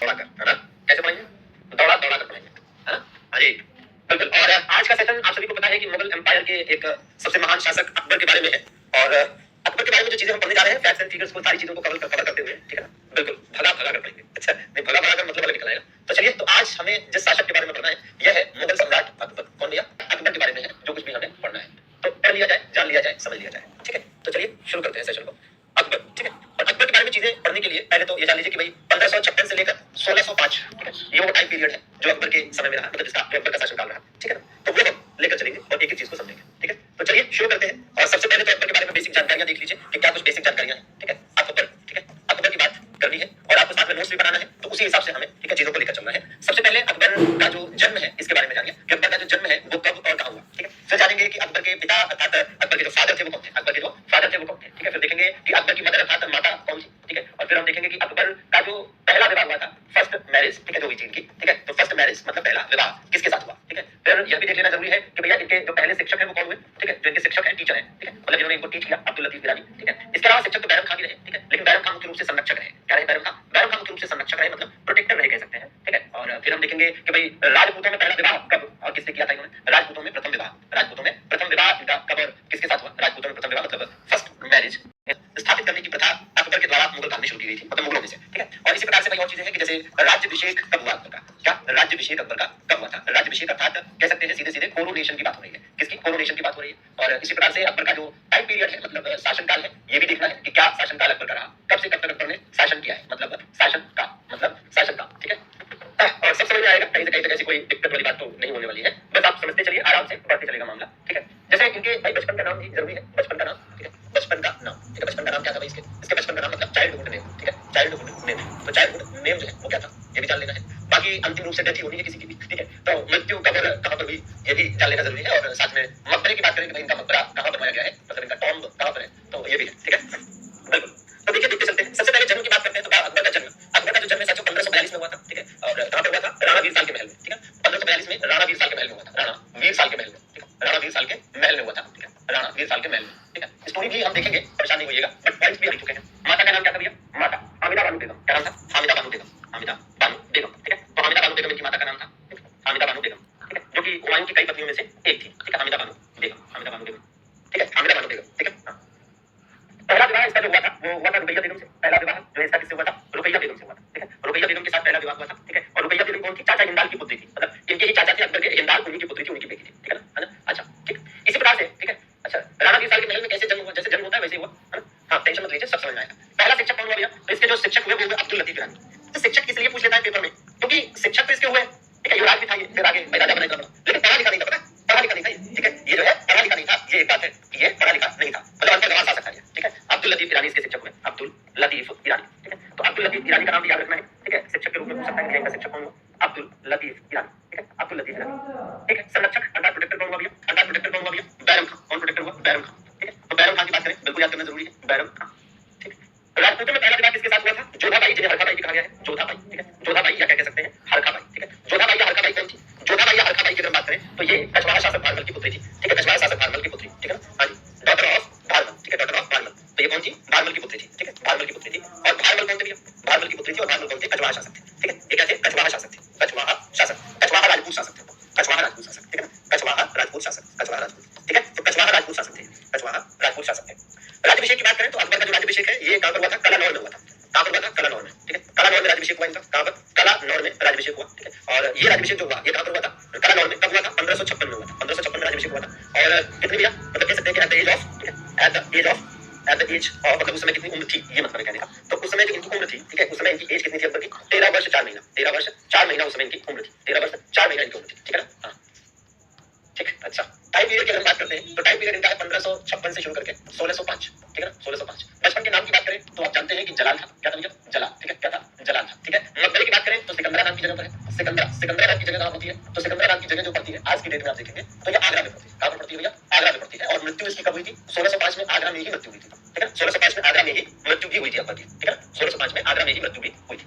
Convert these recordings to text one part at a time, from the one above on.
दौड़ाकर, है ना? कैसे पढ़ेंगे? दौड़ा दौड़ा कर पढ़ेंगे, है ना? हाँ जी, बिल्कुल। और आज का सेशन आप सभी को पता है कि मुगल एम्पायर के एक सबसे महान शासक अकबर के बारे में है। और अकबर के बारे में जो चीजें हम पढ़ने जा रहे हैं, फैक्ट्स एंड फिगर्स को, सारी चीजों को कवर करते हुए, ठीक है ना? बिल्कुल भगा भगा कर पढ़ेंगे। अच्छा, नहीं भगा भगा कर मतलब अलग निकल आएगा। तो चलिए, तो आज हमें जिस शासक के बारे में पढ़ना है, यह है मुगल सम्राट अकबर। कौन भैया? अकबर के बारे में है जो कुछ भी हमें पढ़ना है। तो पढ़ लिया जाए, जान लिया जाए, समझ लिया जाए, ठीक है? तो चलिए शुरू करते हैं सेशन को। अकबर, ठीक है? और अकबर के बारे में चीजें पढ़ने के लिए पहले तो ये जान लीजिए कि भाई 1556 से लेकर 1605, ठीक है, ये वो टाइम पीरियड है जो अकबर के समय में रहा, मतलब जिसका अकबर का शासनकाल रहा, ठीक है ना? तो वो हम लेकर चलेंगे और एक एक चीज को समझेंगे, ठीक है? तो चलिए शुरू करते हैं। और सबसे पहले तो अकबर के बारे में बेसिक जानकारियां देख लीजिए कि क्या कुछ बेसिक जानकारियां हैं, ठीक है? अकबर, ठीक है, अकबर की बात करनी है और आपको साथ में नोट्स भी बनाना है, तो उसी हिसाब से हमें, ठीक है, चीजों को लेकर चलना है। सबसे पहले अकबर का जो जन्म है इसके बारे में जानिए कि अकबर का जो जन्म है वो कब और कहाँ हुआ, ठीक है? फिर जानेंगे कि अकबर के पिता अर्थात अकबर के जो फादर थे वो कौन थे, अकबर के जो फादर थे वो कौन थे, ठीक है? फिर देखेंगे कि अकबर की मदर अर्थात माता कौन थी, ठीक है? और फिर हम देखेंगे कि अकबर का जो पहला विवाह हुआ था, फर्स्ट मैरिज, ठीक है, जो हुई थी इनकी, ठीक है? तो फर्स्ट मैरिज मतलब पहला विवाह किसके साथ हुआ, ठीक है? फिर यह भी देख लेना जरूरी है कि भैया इनके जो पहले शिक्षक है वो कौन हुए, ठीक है? जो इनके शिक्षक है, टीचर है, ठीक है, मतलब जिन्होंने इनको टीच किया, अब्दुल लतीफ ईरानी, ठीक है? इसके अलावा शिक्षक तो बैरम खां भी रहे, ठीक है? लेकिन बैरम खां मुख्य रूप से संरक्षक रहे। क्या रहे बैरम खां? बैरम खां मुख्य रूप से संरक्षक रहे, मतलब प्रोटेक्टर रहे कह सकते हैं, ठीक है? और फिर हम देखेंगे कि भाई राजपूतों में पहला विवाह कब और किससे किया था इन्होंने? राजपूतों में प्रथम विवाह, राजपूतों में प्रथम विवाह इनका कब और किसके साथ हुआ? राजपूतों में प्रथम विवाह मतलब फर्स्ट मैरिज स्थापित करने की प्रथा अकबर के द्वारा मुगल काल में शुरू की गई थी, मतलब मुगलों में से, ठीक है? और इसी प्रकार से कई और चीजें हैं कि जैसे राज्याभिषेक कब हुआ अकबर का? क्या राज्याभिषेक अकबर का कब हुआ था? राज्याभिषेक अर्थात कह सकते हैं सीधे सीधे कोरोनेशन की बात हो रही है। किसकी? कोरोनेशन की बात हो रही है। और इसी प्रकार से अकबर का जो टाइम पीरियड है, मतलब शासनकाल है, ये भी देखना है कि क्या शासनकाल अकबर का रहा, कब से कब तक अकबर ने शासन किया है, मतलब शासन का मतलब शासन का, ठीक है? और सब समझ में आएगा, कहीं से कहीं तक ऐसी कोई दिक्कत वाली बात तो नहीं होने वाली है, बस आप समझते चलिए, आराम से बढ़ते चलेगा मामला, ठीक है? जैसे इनके भाई बचपन का नाम भी जरूरी है, बचपन का नाम, ठीक है? बचपन का नाम, ठीक है? बचपन का नाम क्या था भाई? इसके बचपन का नाम मतलब चाइल्डहुड नेम, ठीक है? चाइल्डहुड नेम, तो चाइल्डहुड नेम जो है वो क्या था ये भी जान लेना है। बाकी अंतिम रूप से डेथ ही होनी है किसी की भी, ठीक है? तो मृत्यु कब और कहाँ पर हुई ये भी जान लेना जरूरी है। और साथ में मकबरे की बात करें कि भाई इनका मकबरा कहाँ बनवाया गया है, मतलब इनका टॉम्ब कहाँ पर है, तो ये भी है, ठीक है? बिल्कुल। तो देखिए देखते चलते हैं। सबसे पहले जन्म की बात करते हैं। तो अकबर का जन्म, अकबर का जो जन्म है साथियों 1542 में हुआ था, ठीक है? और कहाँ पे हुआ था? राणा वीर साल के महल में, ठीक है? 1542 में राणा वीर साल के महल में हुआ था, राणा वीर साल के महल में, ठीक है? राणा वीर साल के महल में हुआ था, ठीक है? राणा वीर साल के महल में, ठीक है? स्टोरी भी हम देखेंगे, परेशान नहीं होइएगा, बट पॉइंट्स भी आ चुके हैं। माता का नाम क्या था भैया? माता हामिदा बानो बेगम। क्या नाम था? हामिदा बानो बेगम, हामिदा बानो बेगम, ठीक है? तो हामिदा बानो बेगम इनकी माता का नाम था, ठीक है? हामिदा बानो बेगम, ठीक है? जो कि हुमायूं की कई पत्नियों में से एक थी, ठीक है? हामिदा बानो बेगम, हामिदा बानो बेगम, ठीक है? हामिदा बानो बेगम, ठीक है? हाँ। पहला विवाह इसका जो हुआ था वो हुआ था रुकैया बेगम से। पहला विवाह जो है इसका किससे हुआ था? रुकैया बेगम से हुआ था, ठीक है? रुकैया बेगम के साथ पहला विवाह हुआ था, ठीक है? और रुकैया बेगम कौन थी? चाचा हिंदाल की पुत्री थी, मतलब इनके ही चाचा थे अकबर के, हिंदाल उन्हीं की पुत्री थी, उन्हीं की बेटी थी, ठीक है ना? है ना? अच्छा, ठीक। इसी प्रकार से, ठीक है? अच्छा, राणा वीर साल के महल में कैसे जन्म हुआ? जैसे जन्म होता है वैसे ही हुआ, है ना? हाँ, टेंशन मत लीजिए, सब समझ में आएगा। पहला शिक्षक कौन हुआ भैया? तो इसके जो शिक्षक हुए वो हुए अब्दुल लतीफ ईरानी। तो शिक्षक इसलिए पूछ लेता है पेपर में क्योंकि शिक्षक तो इसके हुए, ठीक है? युवराज भी था ये, फिर आगे राजा बना इतना बड़ा, लेकिन पढ़ा लिखा नहीं था, पता है? पढ़ा लिखा नहीं था ये, ठीक है? ये जो है पढ़ा लिखा नहीं था, ये एक बात है कि ये पढ़ा लिखा नहीं था, मतलब अनपढ़ गंवार शासक था ये, ठीक है? अब्दुल लतीफ ईरानी इसके शिक्षक हुए, अब्दुल लतीफ ईरानी, ठीक है? तो अब्दुल लतीफ ईरानी का नाम भी याद रखना है, ठीक है? शिक्षक के रूप में पूछ सकता है कि इनका शिक्षक कौन हुआ? अब्दुल लतीफ ईरानी, ठीक है? अब्दुल लतीफ ईरानी, ठीक है? संरक्षक अर्थात प्रोटेक्टर कौन हुआ भैया? अर्थात प्रोटेक्टर कौन हुआ भैया? बैरम खां। कौन प्रोटेक्टर हुआ? बैरम खां, ठीक है? तो बैरम खां की बात करें, बिल्कुल याद करना जरूरी है, बैरम खां, ठीक है? राजपूतों में पहला विवाह किसके साथ हुआ था? जोधाबाई, जिन्हें हरखाबाई भी कहा गया है, जोधाबाई, ठीक है? जोधाबाई या क्या कह सकते हैं? हरखाबाई, ठीक है? जोधाबाई या हरखाबाई कौन थी? जोधाबाई या हरखाबाई की अगर बात करें तो ये कछवाहा शासक भारमल की पुत्री थी, ठीक है? कछवाहा शासक भारमल की पुत्री, ठीक है ना? हाँ जी, डॉटर ऑफ भारमल, ठीक है? डॉटर ऑफ भारमल, तो ये कौन थी? भारमल की पुत्री थी, ठीक है? भारमल की पुत्री थी। और भारमल कौन थे भैया? भारमल की पुत्री थी। और भारमल कौन थे? कछवाहा शासक थे, ठीक है? ये क्या थे? कछवाहा शासक थे, कछवाहा शासक, कछवाहा राजपूत शासक थे, कछवाहा राजपूत शासक, ठीक है ना? कछवाहा राजपूत शासक, कछवाहा राजपूत, ठीक है? तो कछवाहा राजपूत शासक थे, कछवाहा राजपूत शासक थे। राज्याभिषेक की बात करें तो अकबर का जो राज्याभिषेक है ये कहां पर हुआ था? कलानौर में हुआ था। कहां पर हुआ था? कलानौर में, ठीक है? कलानौर में राज्याभिषेक हुआ इनका। कहां पर? कलानौर में राज्याभिषेक हुआ, ठीक है? और ये राज्याभिषेक जो हुआ ये कहां पर हुआ था? कलानौर में। कब हुआ था? 1556 में हुआ था, 1556 में राज्याभिषेक हुआ था। और कितने भैया, मतलब कह सकते हैं कि एट द एज ऑफ, ठीक है? एट द एज ऑफ मतलब उस समय कितनी उम्र थी, ये मतलब है कहने का। तो उस समय जो इनकी उम्र थी, ठीक है? उस समय इनकी एज कितनी थी अकबर की? 13 वर्ष 4 महीना, 13 वर्ष 4 महीना उस समय इनकी उम्र थी, 13 वर्ष 4 महीना इनकी उम्र थी, ठीक है ना? हाँ, ठीक। अच्छा, टाइम पीरियड की अगर बात करते हैं तो टाइम पीरियड इनका है 1556 से शुरू करके 1605, ठीक है ना? 1605। बचपन के नाम की बात करें तो आप जानते हैं कि जलाल था। क्या था भैया? जलाल, ठीक है? क्या था? जलाल था, ठीक है? मकबरे की बात करें तो सिकंदरा नाम की जगह पर है। सिकंदरा नाम की जगह कहां होती है? तो सिकंदरा नाम की जगह जो पड़ती है आज की डेट में आप देखेंगे तो ये आगरा में पड़ती है। कहां पर पड़ती है भैया? आगरा में पड़ती है। और मृत्यु इसकी कब हुई थी? 1605 में आगरा में ही मृत्यु हुई थी, ठीक है? 1605 में आगरा में ही मृत्यु भी हुई थी अकबर की, ठीक है? 1605 में आगरा में ही मृत्यु भी हुई थी।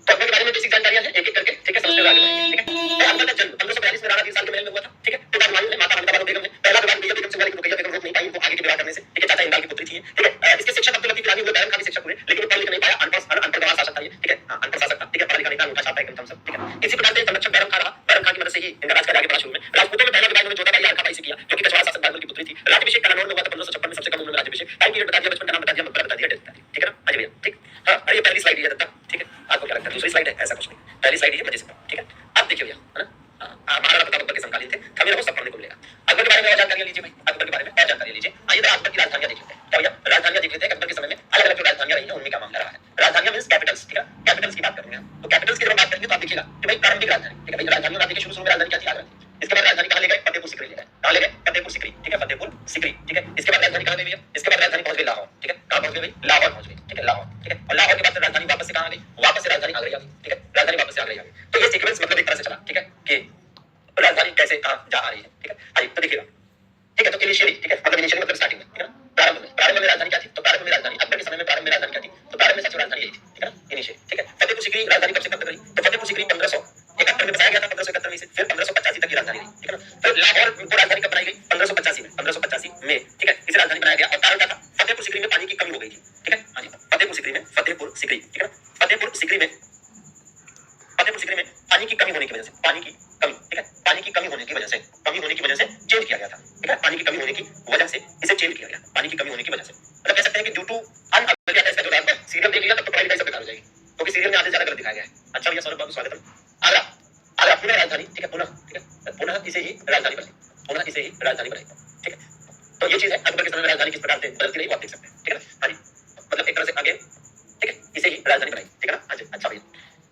तो अकबर के बारे में बेसिक जानकारियां हैं, एक एक करके, ठीक है? समझते हुए आगे बढ़ेंगे, ठीक है? अकबर का जन्म 1542 में राणा वीर साल के महल में हुआ था, ठीक है? पिता हुमायूं है, माता हामिदा बानो बेगम है। पहला विवाह रुकैया बेगम से हुआ, लेकिन रुकैया बेगम रोक नहीं पाई इनको आगे के विवाह करने से, ठीक है? चाचा हिंदाल की पुत्री थी, ठीक है? इसके शिक्षक अब्दुल लतीफ ईरानी हुए, बैरम खां के शिक्षक हुए, लेकिन पढ़ लिख नहीं पाया, अनपढ़ गंवार शासक था ये, ठीक है? हाँ, अनपढ़ शासक था, ठीक है? हाँ, अरे ये पहली स्लाइड है दत्ता, ठीक है, आपको क्या लगता है दूसरी स्लाइड है? ऐसा कुछ नहीं, पहली स्लाइड है मजे से, ठीक है। अब देखिए भैया, है ना, महाराणा प्रताप अकबर के समकालीन थे, थमे रहो सब पढ़ने को मिलेगा। अकबर के बारे में और जानकारी लीजिए भाई, अकबर के बारे में और जानकारी लीजिए। आइए तो अकबर की राजधानियां देख लेते हैं। क्या भैया, राजधानियां देख लेते हैं। अकबर के समय में अलग अलग जो राजधानियां रही हैं उनमें क्या मामला रहा है। राजधानियां मींस कैपिटल्स, ठीक है, कैपिटल्स की बात करूंगा। तो कैपिटल्स की जब बात करेंगे तो आप देखिएगा कि भाई प्रारंभिक राजधानी, ठीक है भाई, राजधानियों में देखिए शुरू में राजधानी क्या थी? आगरा थी। इसके बाद राजधानी कहां ले गए? फतेहपुर सीकरी ले गए। कहां ले गए? फतेहपुर सीकरी, ठीक है, फतेहपुर सीकरी, ठीक है। इसके बाद राजधानी कहां गई भैया? इसके बाद राजधानी पहुंच गई लाहौर, ठीक है, कहां पहुंच गई भाई? लाहौर पहुंच गई, ठीक है, लाहौर, ठीक है। और लाहौर के बाद से राजधानी वापस से कहां आ गई? वापस से राजधानी आगरा आ गई, ठीक है, राजधानी वापस से आगरा आ गई। तो ये सीक्वेंस मतलब एक तरह से चला, ठीक है, कि राजधानी कैसे कहां जा आ रही है, ठीक है। आइए तो देखिएगा, ठीक है। तो इनिशियली, ठीक है, मतलब इनिशियली मतलब स्टार्टिंग में, ठीक है, प्रारंभ में राजधानी क्या थी? तो प्रारंभ में राजधानी अकबर के समय में प्रारंभ में राजधानी क्या थी? तो प्रारंभ में सच राजधानी यही थी, ठीक है ना, इनिशियली, ठीक है। फतेहपुर सीकरी राजधानी कब से कब तक रही? तो फतेहपुर सीकरी 1571 में बसाया गया था, 1571 में से फिर 1585 तक की राजधानी रही, ठीक है ना। फिर लाहौर को राजधानी कब बनाई गई? 1585 में, 1585 में, ठीक है, इसे राजधानी बनाया गया। और कारण क्या था? फतेहपुर सीकरी में पानी की कमी हो गई थी, ठीक है, हाँ जी, फतेहपुर सीकरी में, फतेहपुर सीकरी, ठीक है, फतेहपुर सीकरी में, फतेहपुर सीकरी में पानी की कमी होने की वजह से, पानी की कमी, ठीक है, पानी की कमी होने की वजह से, कमी होने की वजह से चेंज किया गया था, ठीक है, पानी की कमी होने की वजह से इसे चेंज किया गया, पानी की कमी होने की वजह से। मतलब कह सकते हैं कि ड्यू टू अनअवेलेबिलिटी इसका जो है सीरियल देख लिया तब तो पढ़ाई लिखाई सब बेकार हो जाएगी, क्योंकि सीरियल में आधे ज्यादा गलत दिखाया गया है। अच्छा भैया सौरभ बाबू स्वागत है। आगरा, आगरा पुनः राजधानी, ठीक है, पुनः, ठीक है, पुनः इसे ही राजधानी बनाई, पुनः इसे ही राजधानी बनाई, ठीक है। तो ये चीज है, अकबर के समय में राजधानी किस प्रकार से बदलती रही वो आप देख सकते हैं, ठीक है ना, हाँ जी, मतलब एक तरह से आगे, ठीक है, इसे ही राजधानी बनाई, ठीक है ना, हाँ जी, अच्छा भैया,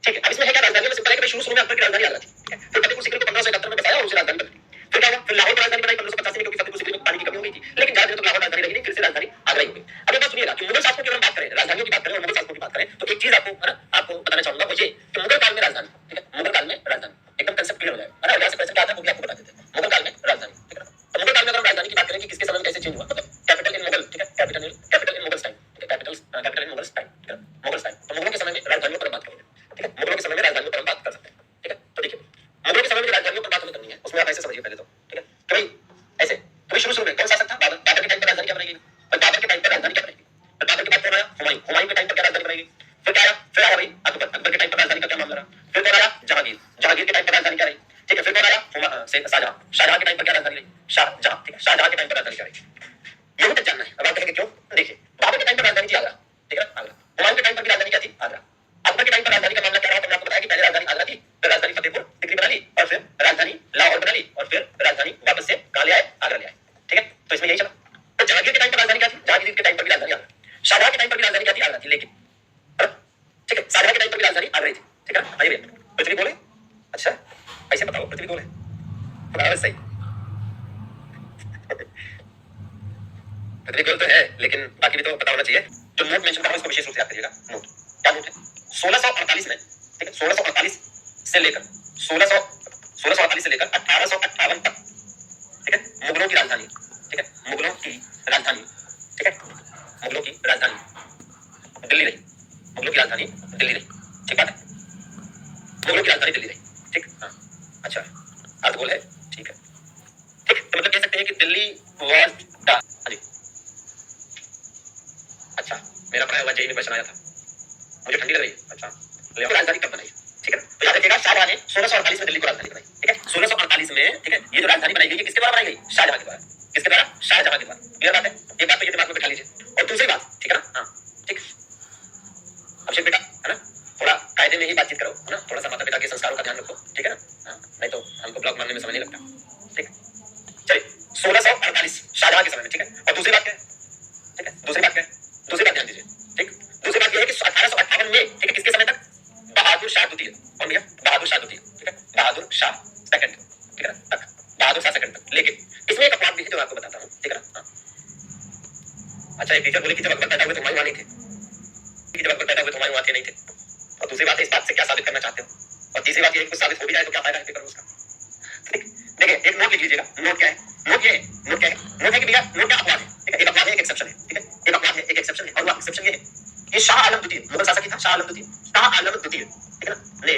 ठीक है। अब इसमें है क्या, राजधानी में सिंपल है कि शुरू में अकबर की राजधानी आगरा थी, ठीक है। फिर फतेहपुर सीकरी को 1571 में बसाया और उसे राजधानी बनाई। फिर क्या हुआ? फिर लाहौर को राजधानी बनाई 1585 में, क्योंकि फतेहपुर सीकरी में पानी की कमी हो गई थी। लेकिन ज्यादा दिन तक लाहौर राजधानी रही नहीं, फिर से राजधानी आगरा ही हो गई। अब एक बात सुनिएगा कि मुगल शासकों की अगर हम बात करें, राजधानियों की बात करें और मुगल शासकों की बात करें, तो एक चीज आपको, है ना, आपको बताना चाहूंगा वो ये कि मुगल काल में राजधानी, ठीक है, मुगल काल में राजधानी, एकदम कंसेप्ट क्लियर हो जाएगा, है ना। यहाँ से क्वेश्चन क्या आता है वो भी आपको बता देते हैं। मुगल काल में राजधानी, ठीक है ना। तो मुगल काल में अगर हम राजधानी की बात करें कि किसके समय में कैसे चेंज हुआ, मतलब कैपिटल इन मुगल, ठीक है, कैपिटल इन मुगल टाइम, ठीक है, कैपिटल इन मुगल टाइम, ठीक है, मुगल टाइम। तो मुगलों के समय में राजधानियों पर बात करेंगे, ठीक है, मुगलों के समय में राजधानियों पर हम बात कर सकते हैं, ठीक है। तो देखिए मुगलों के समय में राजधानियों पर बात हमें करनी है, उसमें आप ऐसे समझिए पहले तो, ठीक है, कि भाई ऐसे तो शुरू में कौन सा शासक था? बाबर, बाबर के टाइम पर राजधानी क्या बनाई गई? और बाबर के टाइम पर राजधानी क्या बनाई गई? फिर बाबर के बाद कौन आया? हुमायूं, हुमायूं के टाइम पर क्या राजधानी बनाई गई? फिर क्या आया? फिर आया भाई अकबर, अकबर के टाइम पर राजधानी का क्या मामला रहा? फिर कौन आया? जहांगीर, जहांगीर के टाइम पर राजधानी क्या रही? ठीक है, फिर कौन आया? शाहजहां, शाहजहां के टाइम पर क्या राजधानी रही? शाहजहां, ठीक है, शाहजहां के टाइम पर राजधानी क्या रही? यही तक जानना है। अब आप कहेंगे क्यों? देखिए बाबर के टाइम पर राजधानी थी आगरा, ठीक है, आगरा। हुमायूं के टाइम पर भी राजधानी क्या थी? आगरा। अकबर के टाइम पर राजधानी का मामला क्या रहा? तो मैंने आपको बताया कि पहले राजधानी आगरा थी, फिर राजधानी फतेहपुर सीकरी बना ली, और फिर राजधानी लाहौर बना ली, और फिर राजधानी वापस से कहां ले आए? आगरा ले आए, ठीक है। तो इसमें यही चला। तो जहांगीर के टाइम पर राजधानी क्या थी? जहांगीर के टाइम पर भी राजधानी आगरा। शाहजहां के टाइम पर भी राजधानी क्या थी? आगरा थी, लेकिन, ठीक है, शाहजहां के टाइम पर भी राजधानी आगरा थी, ठीक है। आइए भैया, पृथ्वी गोल है? अच्छा, ऐसे बताओ पृथ्वी गोल है? बराबर सही, पृथ्वी गोल तो है, लेकिन बाकी भी तो पता होना चाहिए। जो नोट मेंशन कर रहा हूं इसको विशेष रूप से याद करिएगा। नोट, क्या नोट है? 1648 में, ठीक है, 1648 से लेकर 1648 से लेकर 1858 तक, ठीक है, मुगलों की राजधानी, ठीक है, मुगलों की राजधानी, ठीक है, मुगलों की राजधानी दिल्ली रही, मुगलों की राजधानी दिल्ली रही, ठीक बात है, मुगलों की राजधानी दिल्ली रही, ठीक, हाँ, अच्छा, अर्थ गोल है, ठीक है, ठीक। तो मतलब कह सकते हैं कि दिल्ली वाज द, जी, अच्छा, मेरा पढ़ाया हुआ जेई में क्वेश्चन आया था, मुझे ठंडी लग रही है, अच्छा, ले राजधानी कब बनाई, ठीक है। तो याद रखिएगा शाहजहां ने 1648 में दिल्ली को राजधानी बनाई, ठीक है, 1648 में, ठीक है, ये जो राजधानी बनाई गई है किसके द्वारा बनाई गई? शाहजहां के द्वारा, किसके द्वारा? शाहजहां के द्वारा, क्लियर बात है, एक बात तो ये दिमाग में बैठा लीजिए। और दूसरी बात, ठीक है ना, हाँ, ठीक, अभिषेक बेटा, है ना, थोड़ा कायदे में ही बातचीत करो, है ना, थोड़ा सा माता पिता के संस्कारों का ध्यान रखो, ठीक है ना, हाँ, नहीं तो हमको ब्लॉग मारने में समय नहीं लगता, ठीक, चलिए 1648 शाहजहां के समय में, ठीक है। और दूसरी बात क्या है, ठीक है, दूसरी बात क्या है? दूसरी बात ध्यान दीजिए, ठीक, दूसरी बात यह है कि 1858 में, ठीक है, किसके समय तक? बहादुर शाह द्वितीय, कौन भैया? बहादुर शाह द्वितीय, ठीक है, बहादुर शाह सेकंड, ठीक है ना, तक, बहादुर शाह सेकंड तक। लेकिन इसमें एक अपवाद भी है जो मैं आपको बताता हूँ, ठीक है ना, हाँ। अच्छा, एक टीचर बोले कि जब अकबर पैदा हुए तो हुमायूं नहीं थे, कि जब अकबर पैदा हुए तो हुमायूं नहीं थे। और दूसरी बात है, इस बात से क्या साबित करना चाहते हो? और तीसरी बात यह है कि कुछ साबित हो भी जाए तो क्या फायदा है पेपर में उसका, ठीक। देखिए एक नोट लिख लीजिएगा, नोट क्या है? नोट ये है, नोट क्या है? नोट है कि भैया नोट क्या अपवाद है, ठीक है, एक अपवाद है, एक एक्सेप्शन है, ठीक है, एक अपवाद है, एक एक्सेप्शन है। और वो एक्सेप्शन ये है कि शाह आलम द्वितीय, मुगल शासक ही था शाह आलम द्वितीय, शाह आलम द्वितीय, ठीक है ना, ने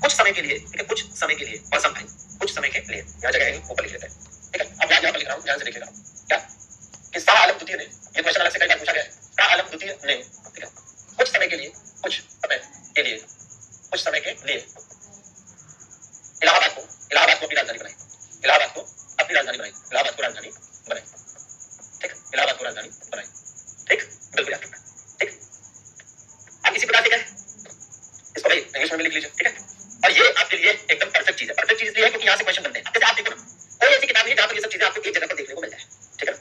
कुछ समय के लिए, ठीक है, कुछ समय के लिए, और समटाइम, कुछ समय के लिए, यहाँ जगह है ऊपर लिख लेते हैं, ठीक है। अब यहाँ पर लिख रहा हूँ, ध्यान से लिखिएगा, क्या कि शाह आलम द्वितीय ने, ये क्वेश्चन अलग से कई बार पूछा गया है, शाह आलम द्वितीय ने, ठीक है, कुछ समय के लिए, कुछ समय के लिए, कुछ समय के लिए इलाहाबाद को अपनी राजधानी बनाई, इलाहाबाद को अपनी राजधानी बनाई, इलाहाबाद को राजधानी बनाई, ठीक, इलाहाबाद को राजधानी बनाई, ठीक, बिल्कुल याद रखना, ठीक। क्लासिक है, इसको भाई इंग्लिश में भी लिख लीजिए, ठीक है। और ये आपके लिए एकदम परफेक्ट चीज है। परफेक्ट चीज इसलिए है क्योंकि यहाँ से क्वेश्चन बनते हैं। जैसे आप देखो ना, कोई ऐसी किताब नहीं है जहाँ पर ये सब चीजें आपको एक जगह पर देखने को मिल जाए, ठीक है।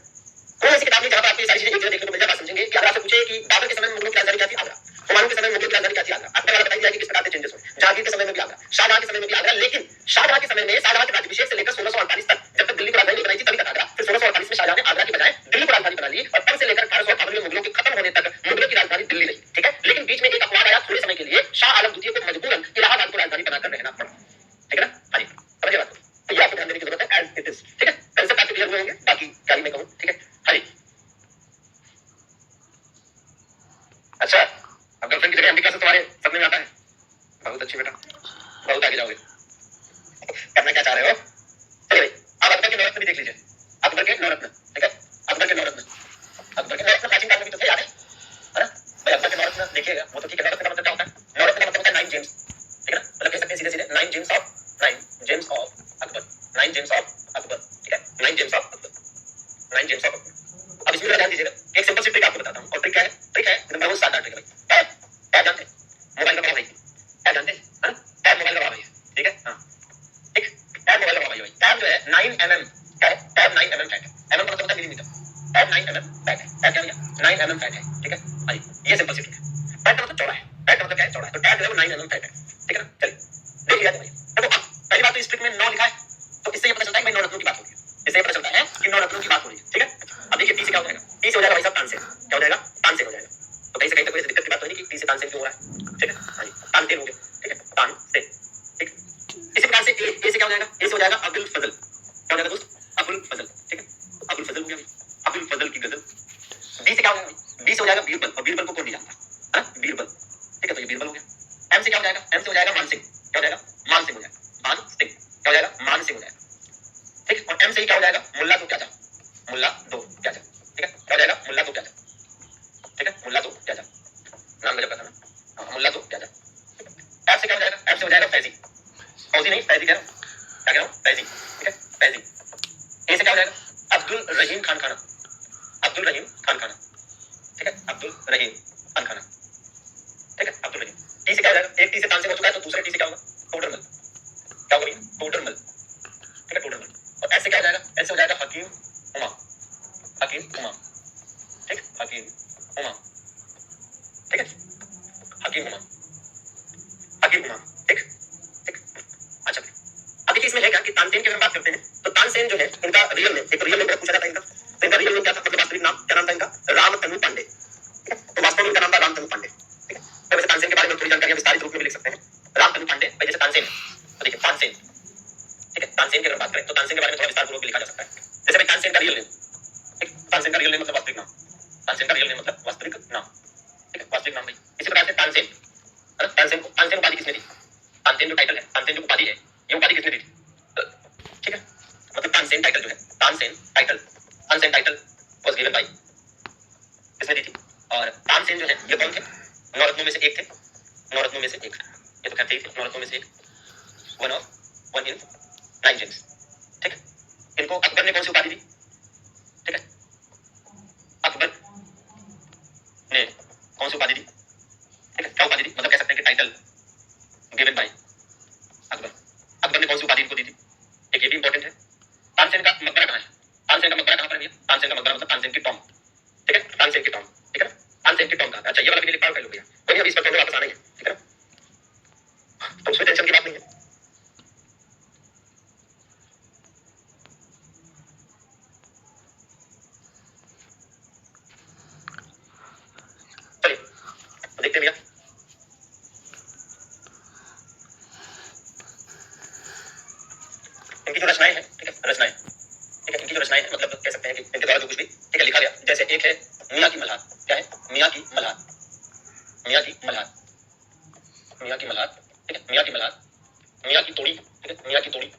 कोई ऐसी किताब नहीं जहाँ पर आपको ये सारी चीजें एक जगह देखने को मिल जाए। बात समझेंगे कि अगर आपसे पूछे कि बाबर के समय में मुगलों की राजधानी क्या थी, आगरा। हुमायूं के समय में मुगलों की राजधानी क्या थी, आगरा। अकबर वाला बताई जाएगी किस प्रकार के चेंजेस हुए। जहांगीर के समय में भी आगरा, शाहजहां के समय में भी आगरा। लेकिन शाहजहां के समय में, शाहजहां के राज्याभिषेक से लेकर 1648 तक, जब तक दिल्ली को राजधानी बनाई थी तभी तक आगरा। फिर 1648 में शाहजहां ने आगरा की बजाय दिल्ली को राजधानी बना ली और तब से लेकर 1858 में मुगलों के खत्म होने तक मुगलों की राजधानी दिल्ली रही, ठीक है। लेकिन बीच में एक अपवाद आया, थोड़े समय के लिए शाह आलम द्वितीय को मजबूरन इलाहाबाद को राजधानी बनाकर रहना पड़ा, ठीक है ना। हाँ जी, समझिए बात। तो ये आपको ध्यान देने की जरूरत है, एज इट इज, ठीक है। कंसेप्ट आपके क्लियर हुए होंगे, बाकी क्या ही मैं कहूं, ठीक है। हाँ जी, अच्छा, अब गर्लफ्रेंड की जगह अंबिका से तुम्हारे सपने में आता है, बहुत अच्छी बेटा, बहुत आगे जाओगे। करना क्या चाह रहे हो? चलिए भाई, अब अकबर के नवरत्न भी देख लीजिए। अकबर के नवरत्न, ठीक है। अकबर के नवरत्न, अकबर के नवरत्न प्राचीन काल में भी तो थे, याद है ना भाई। अकबर के नवरत्न देखिएगा, वो तो ठीक है। नवरत्न का मतलब क्या होता है? नवरत्न का मतलब होता है 9 जेम्स, ठीक है ना। मतलब कह सकते हैं सीधे सीधे 9 James of Akbar, 9 James of Akbar, ठीक है। 9 James of Akbar, 9 James of Akbar. अब इसमें ध्यान दीजिएगा, एक सिंपल सी ट्रिक आपको बताता हूँ। और ट्रिक क्या है? ट्रिक है एकदम बहुत सादा ट्रिक है भाई। टैब जानते हैं, मोबाइल का बड़ा भाई, टैब जानते हैं, है ना। टैब मोबाइल का बड़ा भाई है, ठीक है। हाँ, एक टैब मोबाइल का बड़ा भाई। टैब जो है 9 mm है, टैब 9 mm फैट है। mm का मतलब होता है मिलीमीटर। टैब 9 mm फैट है। टैब क्या भैया? 9 mm फैट है, ठीक है। हाँ जी, ये सिंपल सी ट्रिक है। फैट का मतलब चौड़ा है, फैट का मतलब क्या है? चौड़ा है। तो टैब जो है वो 9 mm फैट है, ठीक है ना। चलिए देख लिया भाई। देखो अब पहली बात तो इस ट्रिक में 9 लिखा है, तो इससे ये पता चलता है कि भाई 9 रत्नों की बात हो रही है। इससे ये पता चलता है कि 9 रत्नों की बात हो रही है, ठीक है। अब देखिए टी से क्या हो जाएगा? टी से हो जाएगा भाई साहब तानसेन। क्या हो जाएगा? तानसेन हो जाएगा। तो कहीं से कहीं तक कोई दिक्कत की बात तो नहीं कि टी से तानसेन क्यों हो रहा है, ठीक है। हाँ जी, तानसेन हो गया, ठीक है, तानसेन, ठीक। इसी प्रकार से ए से क्या हो जाएगा? ए से हो जाएगा अब्दुल फजल। क्या हो जाएगा दोस्त? अब्दुल फजल, ठीक है। अब्दुल फजल हो गया, अब्दुल फजल की गजल। बी से क्या हो जाएगा? बी से हो जाएगा बीरबल, और बीरबल को कौन नहीं जानता, है ना, बीरबल, ठीक है। तो ये बीरबल हो गया। एम से क्या हो जाएगा? एम से हो जाएगा मानसिंह। क्या हो जाएगा? मानसिंह हो जाएगा, मानसिंह। क्या हो जाएगा? मानसिंह हो जाएगा, ठीक। और एम से ही क्या हो जाएगा? मुल्ला दो प्याजा, मुल्ला दो प्याजा, ठीक है। क्या हो जाएगा? मुल्ला दो प्याजा, ठीक है। मुल्ला दो प्याजा, नाम गजब का था ना। हाँ, मुल्ला दो प्याजा। एफ से क्या हो जाएगा? एफ से हो जाएगा फैजी, फौजी नहीं, फैजी कह रहा हूँ। क्या कह रहा हूँ? फैजी, ठीक है, फैजी। ए से क्या हो जाएगा? अब्दुल रहीम खान खाना, अब्दुल रहीम खान खाना, ठीक है। अब्दुल रहीम खान खाना, ठीक है, अब्दुल रहीम। टी से क्या हो जाएगा? एक टी से तानसेन हो चुका है, तो दूसरे टी से क्या होगा? टोडरमल। क्या होगा भैया? टोडरमल, ठीक है, टोडरमल। और एस से क्या हो जाएगा? एस से हो जाएगा हकीम उमा, हकीम उमा, ठीक, हकीम उमा, ठीक है, हकीम उमा, हकीम उमा, ठीक, ठीक। अच्छा, अब देखिए इसमें है क्या कि तानसेन की अगर बात करते हैं तो तानसेन जो है इनका रियल नेम, एक रियल नेम पूछा जाता है इनका, तो इनका रियल नेम क्या था? मतलब वास्तविक नाम क्या नाम था इनका? रामतनु पांडे, ठीक है। तो वास्तव में इनका नाम था रामतनु पांडे, ठीक है। तो वैसे तानसेन के बारे में थोड़ी जानकारी हम विस्तारित रूप में भी लिख सकते हैं। रामतनु पांडे भाई, जैसे तानसेन है, तो देखिए तानसेन, ठीक है। तानसेन की अगर बात करें तो तानसेन के बारे में थोड़ा विस्तार पूर्वक लिखा जा सकता है। जैसे भाई तानसेन का रियल नेम, ठीक, तानसेन का रियल नेम मतलब वास्तविक नाम, तानसेन का रियल नेम मतलब वास्तविक नाम, ठीक है, वास्तविक नाम भाई। इसी प्रकार से तानसेन, है ना, तानसेन को तानसेन उपाधि किसने दी? तानसेन जो टाइटल है, तानसेन जो उपाधि है, ये उपाधि किसने दी थी? ठीक है, मतलब तानसेन टाइटल जो है, Tansen title was given by, किसने दी थी? और तानसेन जो है ये कौन थे? नौरत्नों में से एक थे, नौरत्नों में से एक, ये तो खैर थे नौरत्नों में से एक, वन इन 9 जेम्स, ठीक है। इनको अकबर ने कौन सी उपाधि दी? ठीक है, अकबर ने कौन सी उपाधि दी? ठीक है, क्या उपाधि दी? मतलब कह सकते हैं कि title given by Akbar. Akbar ने कौन सी उपाधि इनको दी थी? एक ये भी इंपॉर्टेंट है। तानसेन का मकबरा कहाँ है? तानसेन का मकबरा कहाँ पर है भैया? तानसेन का मकबरा मतलब तानसेन की टॉम, ठीक है, तानसेन की टॉम, ठीक है ना। तानसेन की टॉम कहाँ है? अच्छा, ये वाला भी लिख पाओ भैया, कोई अभी इस पर वापस आना ही है, ठीक है ना, तो उसमें टेंशन की बात नहीं है। चलिए देखते हैं भैया, इनकी जो रचनाएं हैं, ठीक है, रचनाएं, ठीक है, इनकी जो रचनाएं हैं, मतलब कह सकते हैं कि इनके द्वारा जो कुछ भी, ठीक है, लिखा गया। जैसे एक है मियाँ की मल्हार, क्या है? मियाँ की मल्हार, मियाँ की मल्हार, मियाँ की मल्हार, ठीक है, मियाँ की मल्हार, मियाँ की तोड़ी, ठीक है, मियाँ की तोड़ी,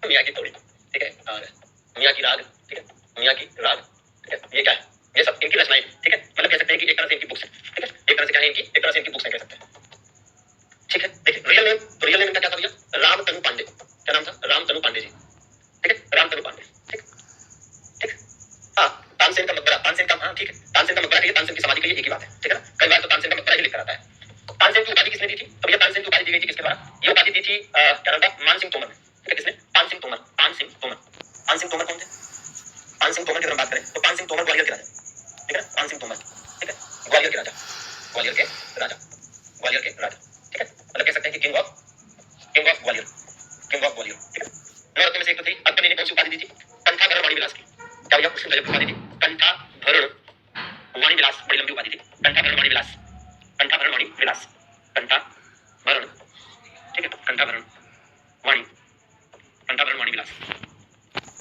मियाँ की तोड़ी, ठीक है, और मियाँ की राग, ठीक है, मियाँ की राग, ठीक है, ये क्या है? ये सब इनकी रचनाएं, ठीक है, मतलब कह सकते हैं कि एक तरह से इनकी बुक्स है, ठीक है, एक तरह से क्या है इनकी, एक तरह से इनकी बुक्स है, कह सकते हैं, ठीक है। देखिए रियल नेम, तो रियल नेम इनका क्या था भैया? रामतनु पांडे। क्या नाम था? रामतनु पांडे जी, ठीक है, रामतनु पांडे, ठीक, ठीक। हाँ, तानसेन का मकबरा, तानसेन का, हाँ ठीक है, तानसेन का मकबरा, ठीक है, तानसेन की समाधि के लिए एक ही बात है, ठीक है ना। कई बार तो तानसेन का मकबरा ही लिखा रहता है, गई थी किसके द्वारा? ये उपाधि दी थी क्या नाम था? मान सिंह तोमर ने। ठीक है, किसने? पान सिंह तोमर। पान सिंह तोमर। पान सिंह तोमर कौन थे? पान सिंह तोमर की अगर हम बात करें तो पान सिंह तोमर ग्वालियर के राजा। ठीक है, पान सिंह तोमर। ठीक है, ग्वालियर के राजा। ग्वालियर के राजा। ग्वालियर के राजा। ठीक है, मतलब कह सकते हैं कि king of Gwalior. King of Gwalior. ठीक है, नवरत्न में से एक तो थी। अकबर ने कौन सी उपाधि दी थी? कंठाभरण वाणी विलास की। क्या भैया? उसकी गजब उपाधि थी कंठाभरण वाणी विलास। बड़ी लंबी उपाधि थी कंठाभरण वाणी विलास। कंठाभरण वाणी विलास। कंठाभरण। ठीक है, कंठाभरण वाणी। कंठाभरण वाणी विलास।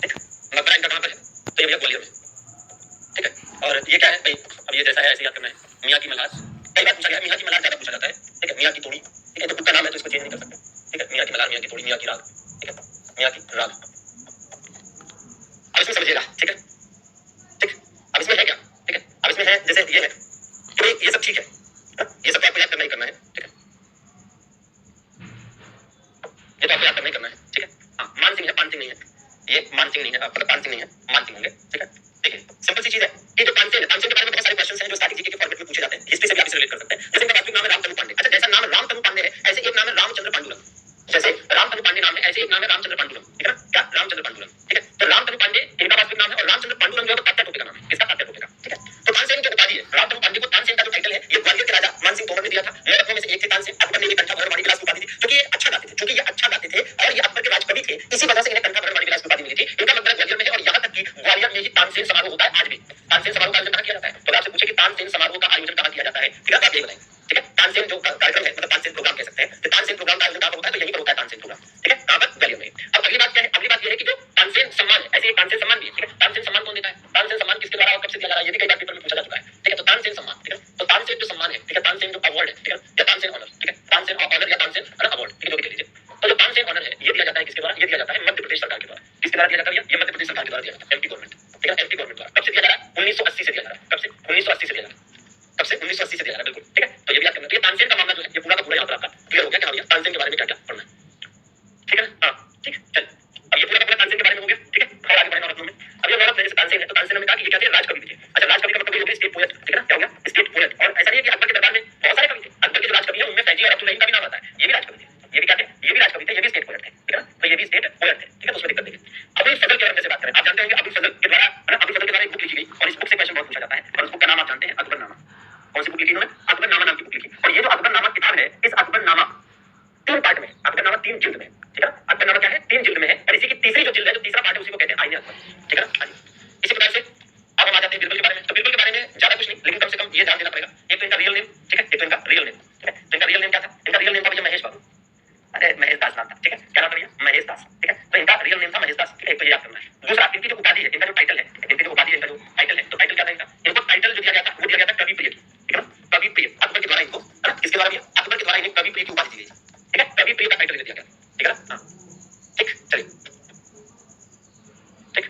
ठीक है, मकबरा इनका कहां पर है? तो ये भैया ग्वालियर में। ठीक है, और ये क्या है भाई? अब ये जैसा है ऐसे याद करना है। मियां की मल्हार। कई बार पूछा गया है, मियां की मल्हार ज्यादा पूछा जाता है। ठीक है, मियां की तोड़ी। ठीक है, तो खुद का नाम है तो इसको चेंज नहीं कर सकते। ठीक है, मियां की मल्हार, मियां की तोड़ी, मियां की राग। ठीक है, मियां की राग। अब इसमें समझिएगा। ठीक है, ठीक, अब इसमें है क्या? ठीक है, अब इसमें है जैसे ये है कि भाई ये सब ठीक है, ये सब आपको याद करना ही करना है। ठीक है, ये तो आपको याद करना ही करना है। ठीक है, हाँ, मान सिंह है, पान सिंह नहीं है। ये मान सिंह नहीं है, मतलब पान सिंह नहीं है, मान सिंह होंगे। ठीक है, देखिए सिंपल सी चीज है कि जो तानसेन है, तानसेन के बारे में बहुत सारे क्वेश्चंस हैं जो स्टैटिक जीके के फॉर्मेट में पूछे जाते हैं। हिस्ट्री से भी आप इसे रिलेट कर सकते हैं। जैसे इनका वास्तविक नाम है रामतनु पांडे। अच्छा, जैसा नाम रामतनु पांडे है ऐसे एक नाम है रामचंद्र पांडुरंग। जैसे रामतनु पांडे नाम है ऐसे एक नाम है रामचंद्र पांडुरंग। ठीक है ना? क्या? रामचंद्र पांडुरंग। ठीक है, तो रामतनु पांडे इनका वास्तविक नाम है और रामचंद्र पांडुरंग जो है तात्या टोपे का नाम है। किसका? तात्या टोपे का। ठीक है, तो तानसेन जो उपाधि है, रामतनु पांडे को तानसेन का जो टाइटल है ये ग्वालियर के राजा मान सिंह तोमर ने दिया था। नवरत्नों में से एक थे तानसेन। अकबर ने इन्हें कंठाभरण वाणी विलास की उपाधि दी क्योंकि ये अच्छा गाते थे, क्योंकि ये अच्छा गाते थे और ये अकबर के राजकवि थे। इसी वजह से इन्हें कंठाभरण वाणी विलास की उपाधि मिली थी। इनका मकबरा ग्वालियर में है और यहाँ तक कि ग्वालियर में ही तानसेन समारोह होता है आज भी। तानसेन समारोह का आयोजन कहाँ किया जाता है? तो आपसे पूछे कि तानसेन समारोह का आयोजन कहाँ किया जाता है? ठीक है, आप ये बताएं। ठीक है, तानसेन जो कार्यक्रम है, मतलब तानसेन प्रोग्राम कह सकते हैं, तो तानसेन प्रोग्राम का आयोजन कहाँ पर होता है? तो यहीं पर होता है तानसेन प्रोग्राम। ठीक है, कहाँ पर? ग्वालियर में। अब अगली बात क्या है? अगली बात यह है कि जो तानसेन सम्मान है, ऐसे एक तानसेन सम्मान भी है। ठीक है, तानसेन सम्मान कौन देता है? तानसेन सम्मान किसके द्वारा और कब से दिया जा रहा है? ये भी कई बार पेपर में पूछा जा चुका है। ठीक है, तो तानसेन सम्मान। ठीक है, तो तानसेन जो सम्मान है, ठीक है, तानसेन जो अवार्ड है, ठीक है, या तानसेन ऑनर। ठीक है, तानसेन ऑनर या तानसेन अवार्ड, ठीक है, जो भी कह लीजिए। तो जो तानसेन ऑनर है ये दिया जाता है किसके द्वारा? ये दिया जाता है मध्य प्रदेश सरकार के द्वारा। किसके द्वारा दिया जाता है? ये मध्य प्रदेश सरकार के द्वारा दिया जाता है, एमपी गवर्नमेंट। ठीक है, एमपी गवर्नमेंट द्वारा। कब से दिया जा रहा है? 1980 से दिया जा रहा है। कब से? 1980 से दिया जा रहा है। कब से? 1980 से दिया जा रहा है, बिल्कुल। ठीक है, तो ये भी याद करना। तो ये तानसेन का मामला जो है ये पूरा का पूरा यहाँ पर आपका क्लियर हो गया कि हाँ भैया तानसेन के बारे में क्या क्या पढ़ना है। ठीक है ना? हाँ, ठीक है, चल अब ये पूरा का पूरा तानसेन के बारे में हो गया। ठीक है, और आगे बढ़े नवरत्नों में। अब ये नवरत्न जैसे तानसेन है तो तानसेन में कहा कि ये क्या थे? राजकवि भी थे। अच्छा, राजकवि का मतलब ये हो गया स्टेट पोएट। ठीक है ना? क्या हो गया? State poet. और ऐसा नहीं है कि अकबर के दरबार में बहुत सारे कवि थे। अकबर के जो राजकवि है उनमें फैजी और अब्दुल रहीम का भी नाम आता है। ये भी राजकवि थे। ये भी क्या थे? ये भी राजकवि थे, ये भी स्टेट पोएट थे। ठीक है ना? तो ये भी स्टेट पोएट थे। ठीक है, तो उसमें दिक्कत नहीं है। अबुल फजल के बारे में जैसे बात करें, आप जानते होंगे अबुल फजल के द्वारा, है ना, अबुल फजल के द्वारा एक बुक लिखी गई और इस बुक से क्वेश्चन बहुत पूछा जाता है और उस बुक का नाम आप जानते हैं? अकबरनामा। कौन सी बुक लिखी उन्होंने? अकबरनामा नाम की बुक लिखी। और ये जो अकबरनामा किताब है, इस अकबरनामा 3 पार्ट में, अकबरनामा 3 जिल्द में। ठीक है, अकबरनामा क्या है? 3 जिल्द में है और इसी की तीसरी जो जिल्द है, जो तीसरा पार्ट है, उसी को कहते हैं आईने अकबर। ठीक है ना? हाँ जी। इसी प्रकार से अब हम आ जाते हैं बिरबल के बारे में। तो बिरबल के बारे में ज्यादा कुछ नहीं, लेकिन कम से कम ये जान लेना पड़ेगा। एक तो इनका रियल नेम, ठीक है, एक तो इनका रियल नेम। ठीक है, तो इनका रियल नेम क्या था? इनका रियल नेम था भैया महेश बाबू। अरे महेश दास नाम था। ठीक है, क्या नाम था भैया? महेश दास। ठीक है, तो इनका रियल नेम था महेश दास। ठीक है, एक तो ये याद करना है। दूसरा, इनकी जो उपाधि है, इनका जो टाइटल है, इनकी जो उपाधि है, इनका जो टाइटल है, तो टाइटल क्या था इनका? इनको टाइटल जो दिया गया था वो दिया गया था कवि प्रिय। ठीक है ना? कवि प्रिय। अकबर के द्वारा इनको, है ना, किसके द्वारा भैया? अकबर के द्वारा इन्हें कवि प्रिय की उपाधि दी गई। ठीक है, कवि प्रिय का टाइटल दिया गया। ठीक है ना? हाँ, ठीक, चलिए, ठीक।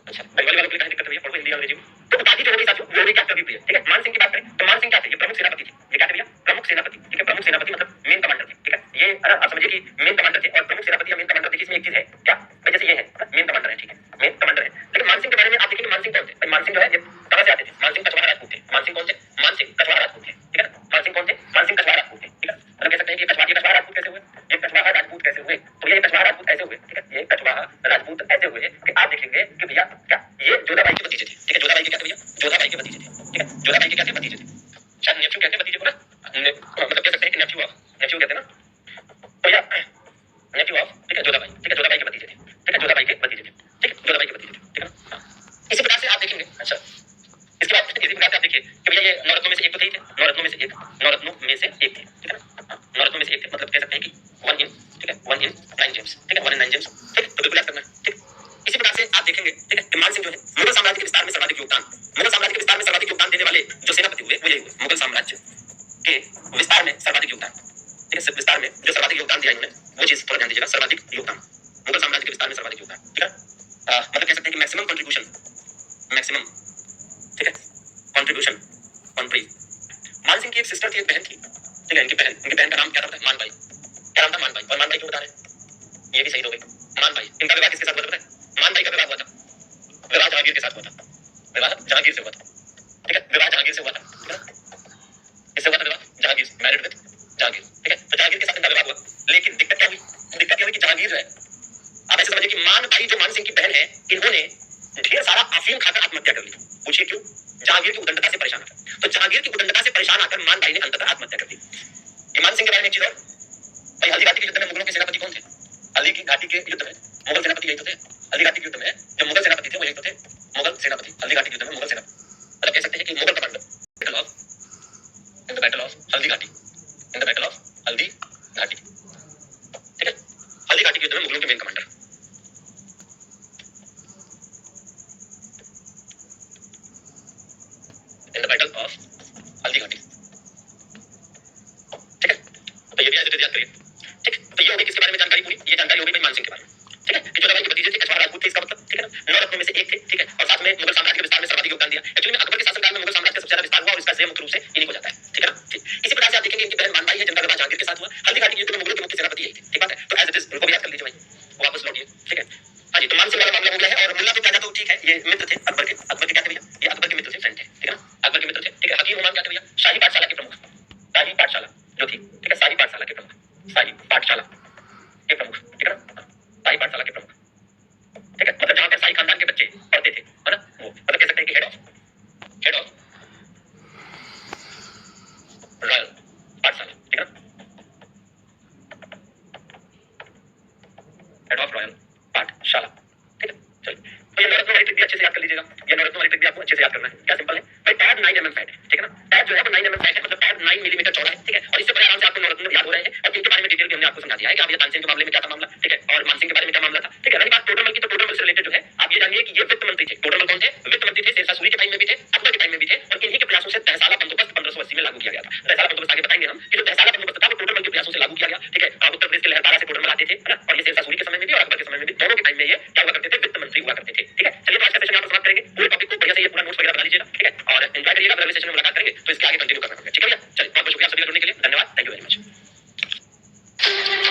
अच्छा, बंगाली वालों के लिए कहीं दिक्कत नहीं है, पढ़ो हिंदी अंग्रेजी में। तो उपाधि जो हो गई साथियों, वो हो गई क्या? कवि प्रिय। ठीक है, मान सिंह की बात करें तो मान सिंह क्या थे? ये प्रमुख सेनापति थे। ये क्या थे भैया? प्रमुख सेनापति। ठीक है, प्रमुख सेनापति मतलब मेन कमांडर थे। ठीक है, ये आप समझिए कि मेन कमांडर थे और प्रमुख सेनापति या मेन कमांडर। देखिए इसमें एक चीज है क्या भाई, जैसे ये है मेन कमांडर है, ठीक है, मेन कमांडर है। लेकिन मान सिंह के बारे में आप देखेंगे, मान सिंह कौन थे? मान सिंह जो है ये कहां से आते थे? मान सिंह कछवाहा राजपूत थे। मान सिंह कौन थे? मान सिंह कछवाहा राजपूत थे। ठीक है, मान सिंह कौन थे? मान सिंह कछवाहा राजपूत थे। ठीक है, मतलब कह सकते हैं कि कछवाहा राजपूत कैसे हुए? ये कछवाहा राजपूत कैसे हुए? तो ये कछवाहा राजपूत ऐसे हुए। ठीक है, ये कछवाहा राजपूत ऐसे हुए कि आप देखेंगे कि भैया क्या ये जोधाबाई के भतीजे थे। ठीक है, जोधाबाई के क्या थे भैया? जोधाबाई के भतीजे थे। ठीक है, जोधाबाई के क्या थे? भतीजे थे। शायद नेफ्यू कहते हैं भतीजे को ना, मतलब कह सकते हैं कि नेफ्यू ऑफ, नेफ्यू कहते हैं ना, तो या नेफ्यू ऑफ। ठीक है, जोधाबाई। ठीक है, जोधाबाई के भतीजे थे। ठीक है, जोधाबाई के भतीजे थे। ठीक है, जोधाबाई के भतीजे थे। ठीक है ना? हाँ, इसी प्रकार से आप देखेंगे। अच्छा, इसके बाद इसी प्रकार से आप देखिए कि भैया ये नवरत्नों में से एक तो थे ही थे, नवरत्नों में से एक, नवरत्नों में से एक थे। ठीक है ना? हाँ, नवरत्नों में से एक थे, मतलब कह सकते हैं कि 1 इन, ठीक है, 1 इन 9 जेम्स। ठीक है, 1 इन 9 जेम्स। ठीक है, तो बिल्कुल याद करना है। ठीक, इसी प्रकार से आप देखेंगे, ठीक है, मान सिंह जो है मुगल साम्राज्य के विस्तार में सर्वाधिक योगदान, मुगल साम्राज्य के विस्तार में सर्वाधिक योगदान देने वाले जो सेनापति हुए वो यही हुए, मुगल साम्राज्य के विस्तार में सर्वाधिक योगदान। ठीक है, विस्तार में जो सर्वाधिक योगदान दिया इन्होंने वो चीज थोड़ा ध्यान दीजिएगा, सर्वाधिक योगदान, मुगल साम्राज्य के विस्तार में सर्वाधिक योगदान। ठीक है, मतलब कह सकते हैं कि मैक्सिमम कंट्रीब्यूशन, मैक्सिमम, ठीक है, कंट्रीब्यूशन कंट्री। मान सिंह की एक सिस्टर थी, एक बहन थी। ठीक है, इनकी बहन का नाम क्या था? मानबाई। क्या नाम था? मानबाई। और मानबाई क्यों बता रहे हैं? ये भी सही हो गई। मानबाई, इनका विवाह किसके साथ हुआ था? मानबाई का विवाह हुआ था, विवाह जहांगीर के साथ हुआ था। विवाह जहांगीर से हुआ था। ठीक है, विवाह जहांगीर से हुआ था। ठीक है, इससे हुआ था विवाह जहांगीर, मैरिड विद जहांगीर। ठीक है, तो जहांगीर के साथ का विवाह हुआ, लेकिन दिक्कत क्या हुई? दिक्कत ये हुई कि जहांगीर जो है, आप ऐसे समझिए कि मान भाई जो मान सिंह की बहन है, इन्होंने ढेर सारा अफीम खाकर आत्महत्या कर ली। पूछिए क्यों? जहांगीर की उदंडता से परेशान आकर। तो जहांगीर की उदंडता से परेशान आकर मान भाई ने अंततः आत्महत्या कर दी। मान सिंह के बारे में एक चीज और, भाई हल्दी घाटी के युद्ध में मुगलों के सेनापति कौन थे? हल्दी की घाटी के युद्ध में मुगल सेनापति यही तो थे। हल्दी घाटी के युद्ध में जो मुगल सेनापति थे वो यही तो थे, मुगल सेनापति। हल्दी घाटी के युद्ध में मुगल सेनापति, मतलब कह सकते हैं कि Mughal commander in the battle of Haldi Ghati, in the battle of Haldi Ghati, ठीक है। हल्दी घाटी के युद्ध में मुगलों के main commander, in the battle of Haldi Ghati, ठीक है। तो ये भी ऐसे याद करिए, ठीक है। तो ये होगी किसके बारे में जानकारी पूरी? ये जानकारी होगी भाई मान सिंह के बारे में, ठीक है, कि जो के भतीजे थे, कछवाहा राजपूत थे, इसका मतलब, ठीक है ना, 9 रत्नों में से एक थे, ठीक है, और साथ में मुगल साम्राज्य के विस्तार में सर्वाधिक योगदान दिया। एक्चुअली में अकबर के शासनकाल में मुगल साम्राज्य का सबसे ज्यादा विस्तार हुआ और इसका श्रेय मुख्य रूप से इन्हीं को जाता है, ठीक है ना। ठीक इसी प्रकार से आप देखेंगे इनकी बहन मानबाई है जिनका विवाह जहांगीर के साथ हुआ। हल्दी घाटी के युद्ध में मुगलों के मुख्य सेनापति यही थे, ठीक बात है। तो एज इट इज उनको भी याद कर लीजिए भाई, वापस लौटिए, ठीक है। हाँ जी, तो मान सिंह वाला मामला हो गया है। और मुल्ला बिन ताजा तो ठीक है, ये मित्र थे अकबर के। अकबर के क्या थे भैया? ये अकबर के मित्र थे, फ्रेंड थे, ठीक है ना, अकबर के मित्र थे, ठीक है। हकीम हुमायूं क्या थे भैया? शाही पाठशाला के प्रमुख, शाही पाठशाला जो थी, ठीक है, शाही पाठशाला के प्रमुख, शाही पाठशाला के प्रमुख, ठीक है ना, शाही पाठशाला के प्रमुख, ठीक है। मतलब जहां पर शाही खानदान के बच्चे पढ़ते थे, है ना, वो मतलब कह सकते हैं कि हेड ऑफ रॉयल पाठशाला, ठीक है, हेड ऑफ रॉयल पाठशाला, ठीक है। चलिए, तो ये नवरत्न वाली ट्रिक भी अच्छे से याद कर लीजिएगा। ये नवरत्न वाली ट्रिक भी आपको अच्छे से याद करना है। क्या सिंपल है भाई, पैड 9 mm फैट है, ठीक है ना। पैड जो है वो 9 mm फैट है, मतलब पैड 9 मिलीमीटर चौड़ा है, ठीक है। और इससे बड़े आराम से आपको नवरत्न याद हो रहे हैं। और इनके बारे में डिटेल भी हमने आपको समझा दिया है कि आप ये तानसेन के मामले में क्या था मामला, ठीक है, और मानसिंह के बारे में क्या मामला था, ठीक है। रही बात टोडरमल की, तो टोडरमल से रिलेटेड जो है आप ये जानिए कि ये वित्त मंत्री थे। टोडरमल कौन थे? वित्त मंत्री थे। शेरशाह सूरी के टाइम में भी थे, अकबर के टाइम में भी थे, और इन्हीं के प्रयासों से तहसाला बंदोबस्त 1580 में लागू किया गया था। तहसाला बंदोबस्त आगे बताएंगे हम कि जो तहसाला बंदोबस्त था वो टोडरमल के प्रयासों से लागू किया गया, ठीक है। उत्तर प्रदेश के लहरपारा से टोडरमल आते थे, है ना, और ये शेरशाह सूरी के समय में भी और अकबर के समय में भी, दोनों के टाइम में ये क्या हुआ करते थे? वित्त मंत्री हुआ करते थे, ठीक है। चलिए, तो आज का सेशन यहाँ पर समाप्त करेंगे। पूरे टॉपिक को बढ़िया से ये पूरा नोट्स वगैरह बना लीजिएगा, ठीक है, और एंजॉय करिएगा। अगले सेशन में मुलाकात करेंगे तो इसके आगे कंटिन्यू करना होगा, ठीक है भैया। चलिए, बहुत बहुत शुक्रिया सभी का जुड़ने के लिए, धन्यवाद।